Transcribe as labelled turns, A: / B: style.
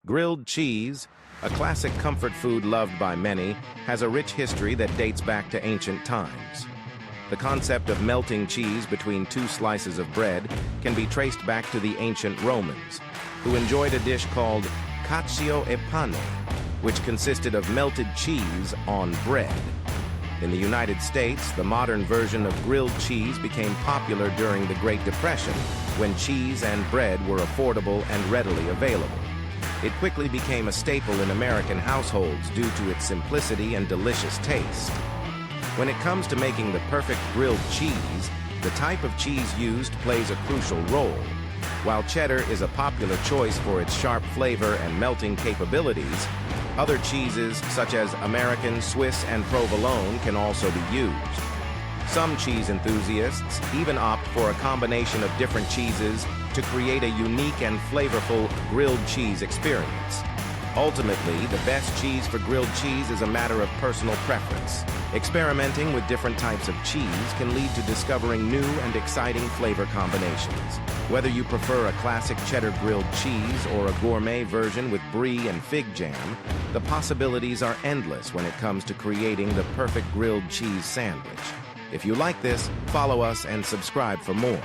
A: Grilled cheese, a classic comfort food loved by many, has a rich history that dates back to ancient times. The concept of melting cheese between two slices of bread can be traced back to the ancient Romans, who enjoyed a dish called cacio e pane, which consisted of melted cheese on bread. In the United States, the modern version of grilled cheese became popular during the Great Depression, when cheese and bread were affordable and readily available. It quickly became a staple in American households due to its simplicity and delicious taste. When it comes to making the perfect grilled cheese, the type of cheese used plays a crucial role. While cheddar is a popular choice for its sharp flavor and melting capabilities, other cheeses such as American, Swiss, and provolone can also be used. Some cheese enthusiasts even opt for a combination of different cheeses to create a unique and flavorful grilled cheese experience. Ultimately, the best cheese for grilled cheese is a matter of personal preference. Experimenting with different types of cheese can lead to discovering new and exciting flavor combinations. Whether you prefer a classic cheddar grilled cheese or a gourmet version with brie and fig jam, the possibilities are endless when it comes to creating the perfect grilled cheese sandwich. If you like this, follow us and subscribe for more.